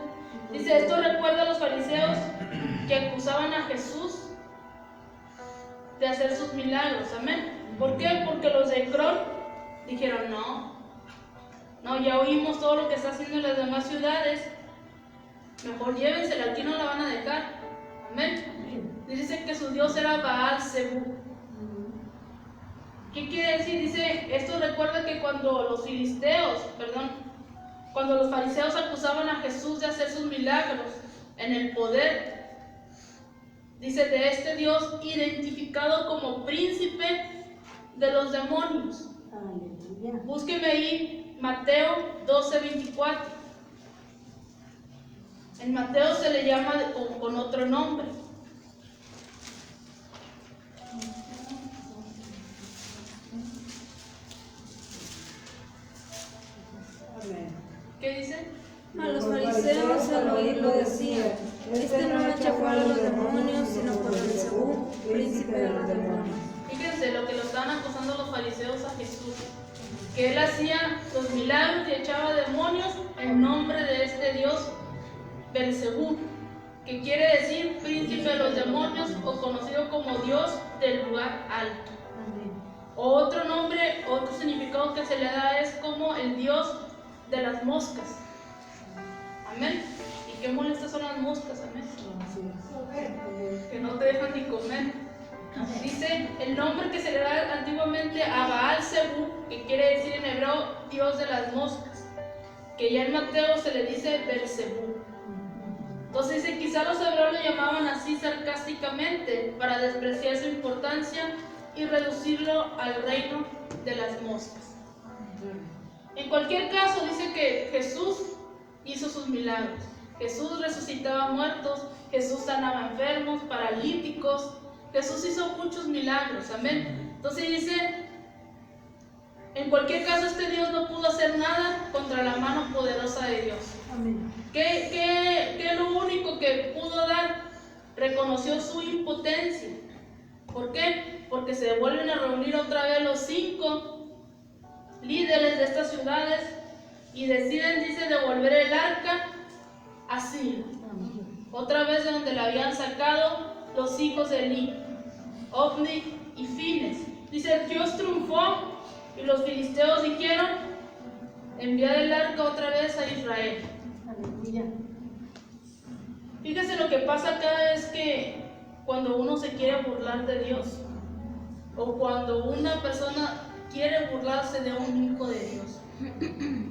A: Dice, esto recuerda a los fariseos que acusaban a Jesús de hacer sus milagros. Amén. ¿Por qué? Porque los de Ecrón dijeron, no, ya oímos todo lo que está haciendo en las demás ciudades, mejor llévensela, aquí no la van a dejar. Amén. Dice que su Dios era Baal-Zebub. ¿Qué quiere decir? Dice, esto recuerda que cuando los fariseos acusaban a Jesús de hacer sus milagros en el poder, dice, de este Dios identificado como príncipe de los demonios. Búsqueme ahí Mateo 12:24. En Mateo se le llama con otro nombre. ¿Qué dice?
C: A los fariseos al oírlo decían: este no echa fuera a los demonios, sino por Beelzebú, príncipe de los demonios.
A: Fíjense lo que lo estaban acusando los fariseos a Jesús, que él hacía los milagros y echaba demonios en nombre de este dios Beelzebú, que quiere decir príncipe de los demonios o conocido como Dios del lugar alto. Otro nombre, otro significado que se le da es como el dios de las moscas. Amén. ¿Y qué molestas son las moscas? Amén. Que no te dejan ni comer. Dice el nombre que se le da antiguamente a Baal-Zebú, que quiere decir en hebreo dios de las moscas, que ya en Mateo se le dice Beelzebú. Entonces dice, quizá los hebreos lo llamaban así sarcásticamente para despreciar su importancia y reducirlo al reino de las moscas. En cualquier caso, dice que Jesús hizo sus milagros. Jesús resucitaba muertos, Jesús sanaba enfermos, paralíticos. Jesús hizo muchos milagros, amén. Entonces dice, en cualquier caso este Dios no pudo hacer nada contra la mano poderosa de Dios.
B: Amén.
A: ¿Qué es lo único que pudo dar? Reconoció su impotencia. ¿Por qué? Porque se vuelven a reunir otra vez los 5 líderes de estas ciudades y deciden, dice, devolver el arca a Silo. Otra vez de donde la habían sacado los hijos de Eli, Ofni y Fines. Dice, Dios triunfó y los filisteos dijeron, enviad el arca otra vez a Israel.
B: Aleluya.
A: Fíjese, lo que pasa acá es que cuando uno se quiere burlar de Dios, o cuando una persona quiere burlarse de un hijo de Dios.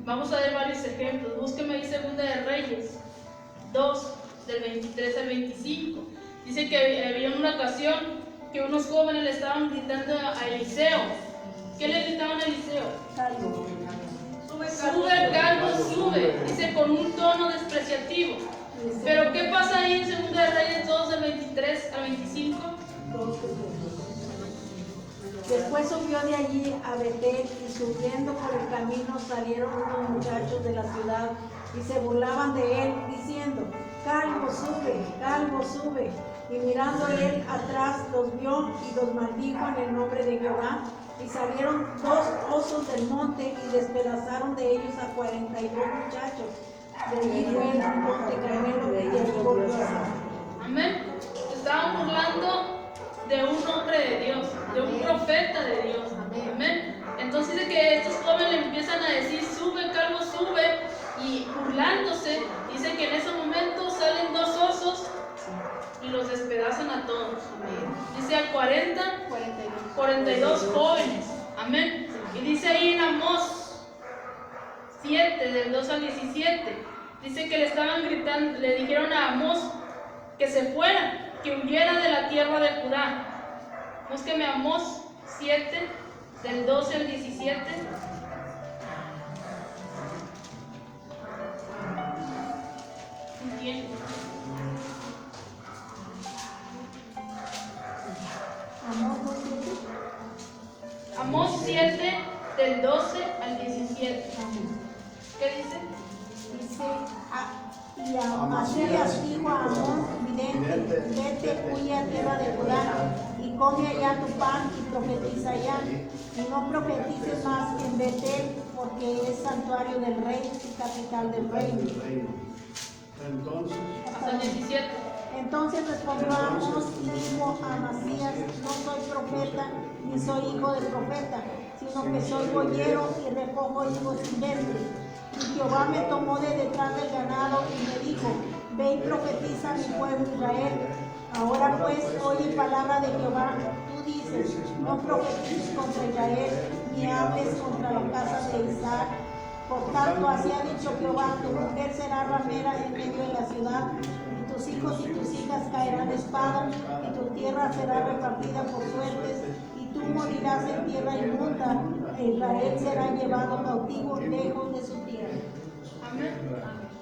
A: Vamos a ver varios ejemplos. Búsqueme ahí Segunda de Reyes 2, del 23 al 25. Dice que había una ocasión que unos jóvenes le estaban gritando a Eliseo. ¿Qué le gritaban a Eliseo?
B: Calvo.
A: Sube, calvo, sube. Dice con un tono despreciativo. Pero ¿qué pasa ahí en Segunda de Reyes 2, del 23 al 25?
B: Después subió de allí a Betel y subiendo por el camino salieron unos muchachos de la ciudad y se burlaban de él diciendo, calvo sube. Y mirando él atrás los vio y los maldijo en el nombre de Jehová. Y salieron 2 osos del monte y despedazaron de ellos a 42 muchachos. De allí fue el monte Carmelo y allí volvió a ser.
A: Amén. Se estaban burlando de un hombre de Dios, de un profeta de Dios. Amén. Entonces dice que estos jóvenes le empiezan a decir, sube, calvo, sube, y burlándose, dice que en ese momento salen 2 osos y los despedazan a todos. Dice a 42 jóvenes. Amén. Y dice ahí en Amós 7, del 2 al 17, dice que le estaban gritando, le dijeron a Amós que se fuera, que huyera de la tierra de Judá. Búsqueme Amós 7, del 12 al 17. Bien. Amós 7, del 12 al 17. ¿Qué dice?
B: Dice, y Amasías dijo a Amós, vidente, vete, huye a tierra de Judá, y come allá tu pan y profetiza allá, y no profetices más en Betel, porque es santuario del rey y capital del reino.
D: Entonces,
A: Hasta el 17.
B: Entonces respondió Amós y dijo a Amasías, no soy profeta, ni soy hijo de profeta, sino que soy boyero y recojo higos silvestres. Y Jehová me tomó de detrás del ganado y me dijo, ve y profetiza a mi pueblo Israel. Ahora pues, oye palabra de Jehová, tú dices, no profetices contra Israel, ni hables contra la casa de Isaac. Por tanto, así ha dicho Jehová, tu mujer será ramera en medio de la ciudad, y tus hijos y tus hijas caerán de espada, y tu tierra será repartida por suertes, y tú morirás en tierra inmunda, e Israel será llevado cautivo lejos de su tierra.
A: Amén.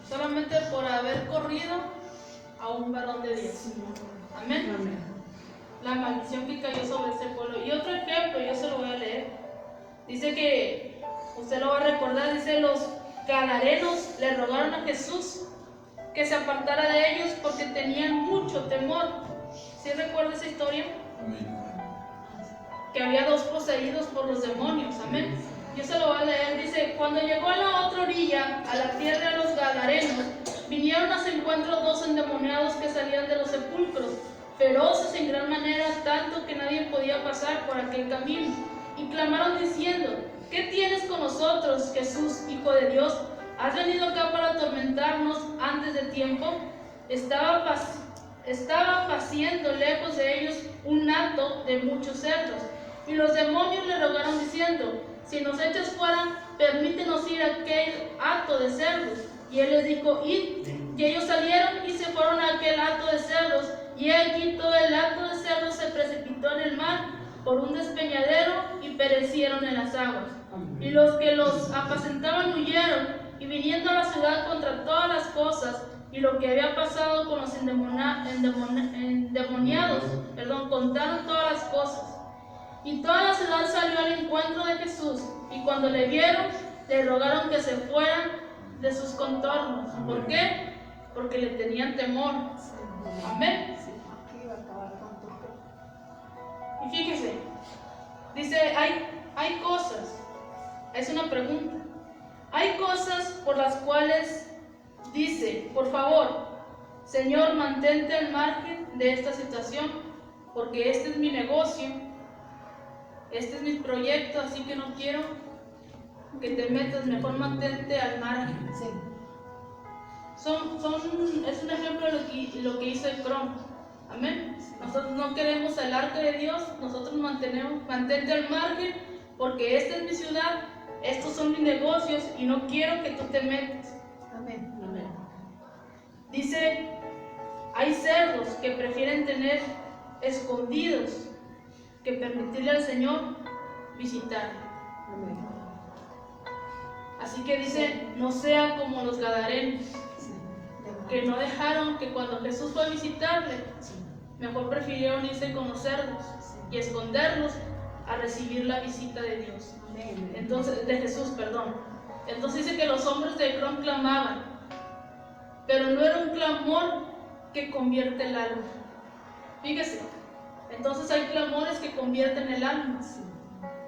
A: Solamente por haber corrido a un varón de Dios. Amén. La maldición que cayó sobre ese pueblo. Y otro ejemplo, yo se lo voy a leer. Dice que, usted lo va a recordar, dice los gadarenos le rogaron a Jesús que se apartara de ellos porque tenían mucho temor. ¿Sí recuerda esa historia? Que había 2 poseídos por los demonios. Amén. Yo se lo voy a leer. Dice: cuando llegó a la otra orilla, a la tierra de los gadarenos, vinieron a su encuentro 2 endemoniados que salían de los sepulcros, feroces en gran manera, tanto que nadie podía pasar por aquel camino, y clamaron diciendo: ¿qué tienes con nosotros, Jesús, Hijo de Dios? ¿Has venido acá para atormentarnos antes de tiempo? Estaba paciendo lejos de ellos un hato de muchos cerdos, y los demonios le rogaron diciendo: si nos echas fuera, permítenos ir a aquel hato de cerdos. Y él les dijo: id. Y ellos salieron y se fueron a aquel hato de cerdos, y aquí todo el hato de cerdos se precipitó en el mar por un despeñadero y perecieron en las aguas. Y los que los apacentaban huyeron, y viniendo a la ciudad contra todas las cosas y lo que había pasado con los endemoniados, contaron todas las cosas. Y toda la ciudad salió al encuentro de Jesús, y cuando le vieron, le rogaron que se fueran de sus contornos. ¿Por qué? Porque le tenían temor. Amén. Y fíjese, dice, hay cosas, es una pregunta, hay cosas por las cuales dice: por favor, Señor, mantente al margen de esta situación, porque este es mi negocio, este es mi proyecto, así que no quiero que te metas, mejor mantente al margen. Es un ejemplo de lo que hizo el Crom. Amén. Nosotros no queremos el arca de Dios, nosotros mantente al margen, porque esta es mi ciudad, estos son mis negocios y no quiero que tú te metas.
B: Amén.
A: Dice: hay cerdos que prefieren tener escondidos que permitirle al Señor visitar. Así que dice: no sea como los gadarenos, que no dejaron, que cuando Jesús fue a visitarle, mejor prefirieron irse con los cerdos y esconderlos a recibir la visita de Dios. Entonces, de Jesús, perdón. Entonces dice que los hombres de Ecrón clamaban, pero no era un clamor que convierte el alma. Fíjese, entonces hay clamores que convierten el alma.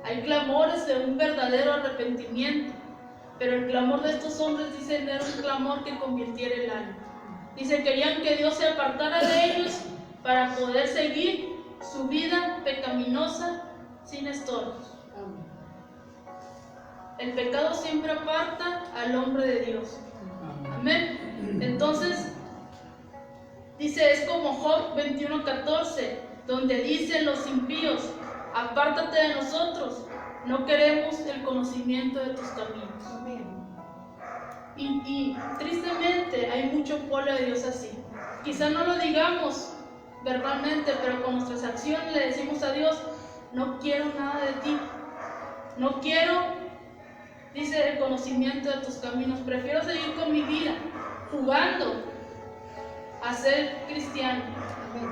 A: Hay clamores de un verdadero arrepentimiento, pero el clamor de estos hombres, dice, no era un clamor que convirtiera el alma. Dice, querían que Dios se apartara de ellos para poder seguir su vida pecaminosa sin estorbos. El pecado siempre aparta al hombre de Dios. Amén. Entonces, dice, es como Job 21:14, donde dicen los impíos: apártate de nosotros, no queremos el conocimiento de tus caminos. Y tristemente hay mucho pueblo de Dios así. Quizá no lo digamos verbalmente, pero con nuestras acciones le decimos a Dios: no quiero nada de ti, no quiero, dice, el conocimiento de tus caminos, prefiero seguir con mi vida, jugando a ser cristiano,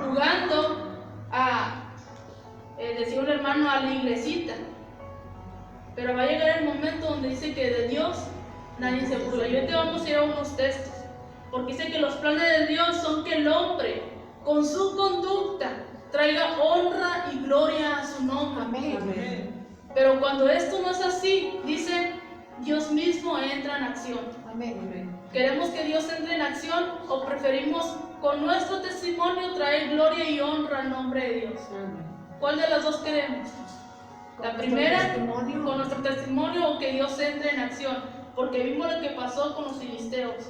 A: jugando a, decía un hermano, a la iglesita. Pero va a llegar el momento donde dice que de Dios nadie se burla. Y hoy te vamos a ir a unos textos, porque dice que los planes de Dios son que el hombre, con su conducta, traiga honra y gloria a su nombre.
B: Amén.
A: Pero cuando esto no es así, dice, Dios mismo entra en acción.
B: Amén.
A: ¿Queremos que Dios entre en acción o preferimos con nuestro testimonio traer gloria y honra al nombre de Dios? ¿Cuál de las dos queremos? La primera, con nuestro testimonio, o que Dios entre en acción. Porque vimos lo que pasó con los filisteos.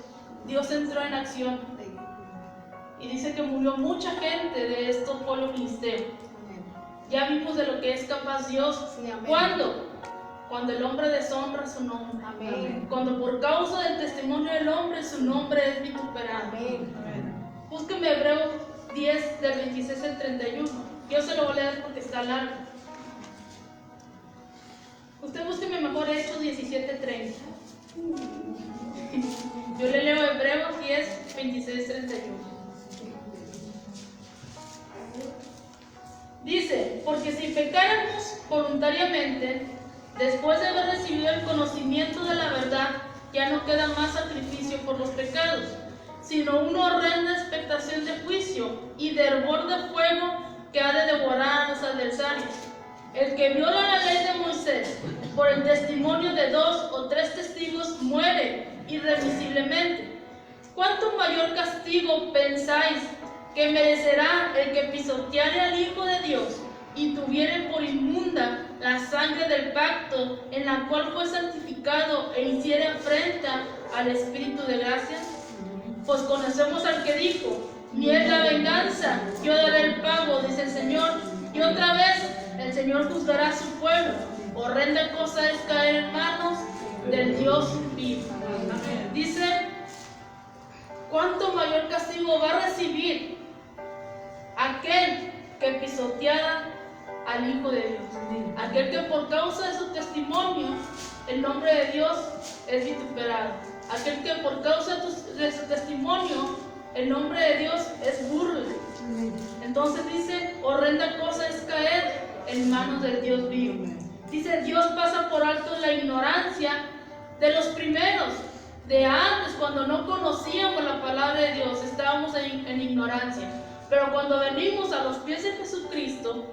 A: Dios entró en acción. Y dice que murió mucha gente de estos pueblos filisteos. Ya vimos de lo que es capaz Dios. ¿Cuándo? Cuando el hombre deshonra su nombre.
B: Amén.
A: Cuando por causa del testimonio del hombre su nombre es vituperado.
B: Amén.
A: Búsqueme Hebreos 10 del 26 al 31. Yo se lo voy a leer porque está largo. Usted búsqueme mejor Hechos 17:30. Yo le leo Hebreos 10, 26, 31. Dice: porque si pecáramos voluntariamente, después de haber recibido el conocimiento de la verdad, ya no queda más sacrificio por los pecados, sino una horrenda expectación de juicio y de hervor de fuego que ha de devorar a los adversarios. El que viola la ley de Moisés por el testimonio de 2 o 3 testigos muere irremisiblemente. ¿Cuánto mayor castigo pensáis que merecerá el que pisoteare al Hijo de Dios y tuviere por inmunda la sangre del pacto en la cual fue santificado e hiciere afrenta al Espíritu de gracia? Pues conocemos al que dijo: mía es la venganza, yo daré el pago, dice el Señor. Y otra vez el Señor juzgará a su pueblo. Horrenda cosa es caer en manos del Dios vivo. Dice: ¿cuánto mayor castigo va a recibir aquel que pisoteara al Hijo de Dios? Aquel que por causa de su testimonio el nombre de Dios es vituperado. Aquel que por causa de su testimonio el nombre de Dios es burla. Entonces dice: horrenda cosa es caer en manos del Dios vivo. Dice: Dios pasa por alto la ignorancia de los primeros, de antes, cuando no conocíamos la palabra de Dios, estábamos en ignorancia. Pero cuando venimos a los pies de Jesucristo,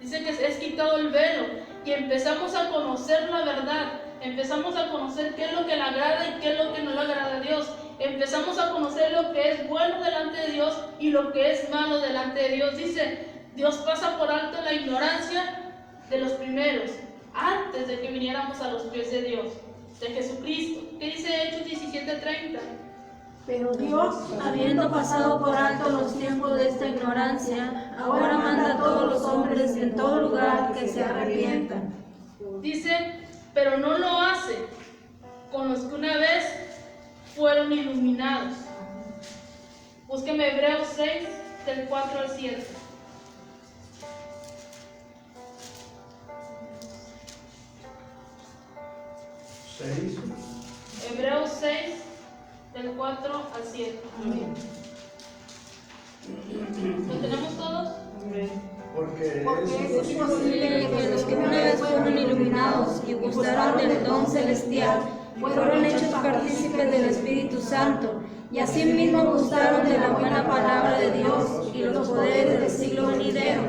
A: dice que es quitado el velo y empezamos a conocer la verdad. Empezamos a conocer qué es lo que le agrada y qué es lo que no le agrada a Dios. Empezamos a conocer lo que es bueno delante de Dios y lo que es malo delante de Dios. Dice: Dios pasa por alto la ignorancia de los primeros, antes de que viniéramos a los pies de Dios, de Jesucristo. ¿Qué dice Hechos 17:30?
B: Pero Dios,
C: Habiendo pasado por alto los tiempos de esta ignorancia, ahora manda a todos los hombres en todo lugar que se arrepientan.
A: Dice: pero no lo hace con los que una vez fueron iluminados. Búsqueme Hebreos 6, del 4 al 7. Hebreos 6, del 4 al 7. ¿Lo tenemos todos?
D: Porque
B: es imposible
C: Que los que una vez fueron iluminados y gustaron del don celestial fueron hechos partícipes del Espíritu Santo, y asimismo gustaron de la buena palabra de Dios y los poderes del siglo venidero,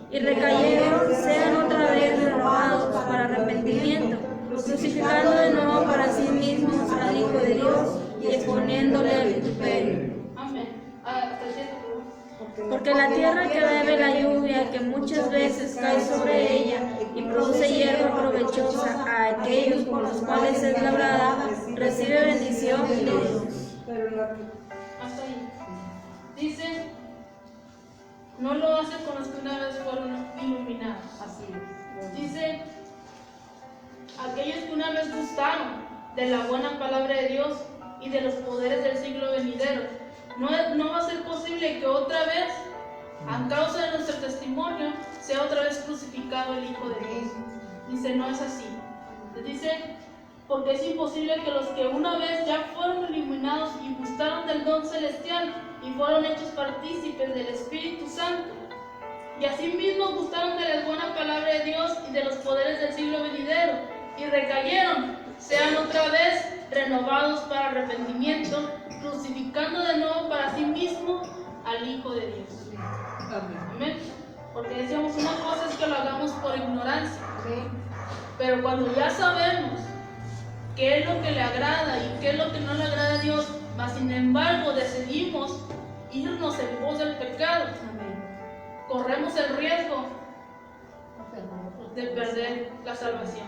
C: y recayeron, sean otra vez renovados para arrepentimiento, crucificando de nuevo para sí mismos al Hijo de Dios y exponiéndole al vituperio.
A: Amén. Hasta el 7,
C: Porque la tierra que bebe la lluvia que muchas veces cae sobre ella y produce hierba provechosa a aquellos por los cuales es labrada, recibe bendición de Dios.
A: hasta ahí. Dice: no lo hace con los que una vez fueron iluminados.
B: Así es.
A: Dice: aquellos que una vez gustaron de la buena palabra de Dios y de los poderes del siglo venidero. No va a ser posible que otra vez, a causa de nuestro testimonio, sea otra vez crucificado el Hijo de Dios. Dice: no es así. Dice: porque es imposible que los que una vez ya fueron iluminados y gustaron del don celestial y fueron hechos partícipes del Espíritu Santo, y asimismo gustaron de la buena palabra de Dios y de los poderes del siglo venidero, y recayeron, sean otra vez renovados para arrepentimiento, crucificando de nuevo para sí mismo al Hijo de Dios. Amén. Porque decíamos, una cosa es que lo hagamos por ignorancia, pero cuando ya sabemos qué es lo que le agrada y qué es lo que no le agrada a Dios, mas sin embargo decidimos irnos en pos del pecado, corremos el riesgo de perder la salvación.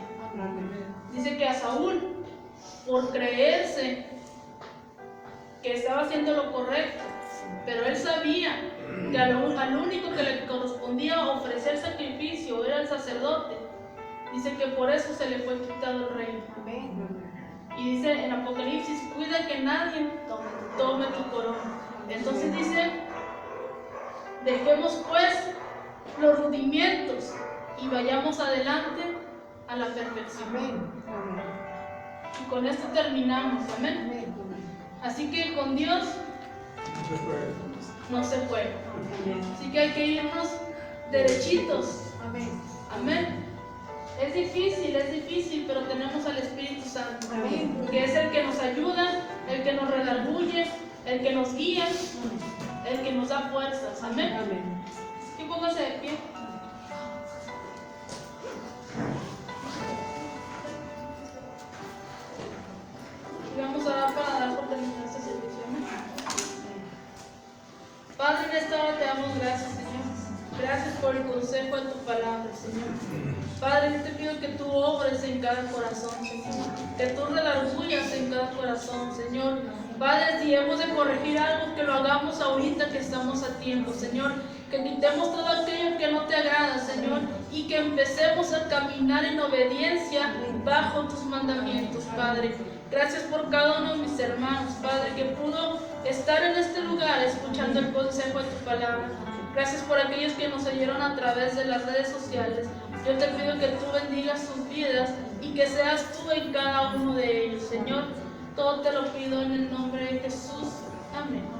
A: Dice que a Saúl, por creerse que estaba haciendo lo correcto, pero él sabía que al único que le correspondía ofrecer sacrificio era el sacerdote. Dice que por eso se le fue quitado el reino. Y dice en Apocalipsis: cuida que nadie tome tu corona. Entonces dice: dejemos pues los rudimentos y vayamos adelante a la perfección. Y con esto terminamos. Amén. Así que con Dios no se juega. Así que hay que irnos derechitos. Amén. Es difícil, pero tenemos al Espíritu Santo, que es el que nos ayuda, el que nos redarguye, el que nos guía, el que nos da fuerzas. Amén. Y póngase de pie. Y vamos a dar para dar por terminar este servicio. Amén. Padre, en esta hora te damos gracias, Señor. Gracias por el consejo de tu palabra, Señor. Padre, yo te pido que tú obres en cada corazón, Señor. Que tú redargullas en cada corazón, Señor. Padre, si hemos de corregir algo, que lo hagamos ahorita que estamos a tiempo, Señor. Que quitemos todo aquello que no te agrada, Señor. Y que empecemos a caminar en obediencia bajo tus mandamientos, Padre. Gracias por cada uno de mis hermanos, Padre, que pudo estar en este lugar escuchando el consejo de tu palabra. Gracias por aquellos que nos oyeron a través de las redes sociales. Yo te pido que tú bendigas sus vidas y que seas tú en cada uno de ellos, Señor. Todo te lo pido en el nombre de Jesús. Amén.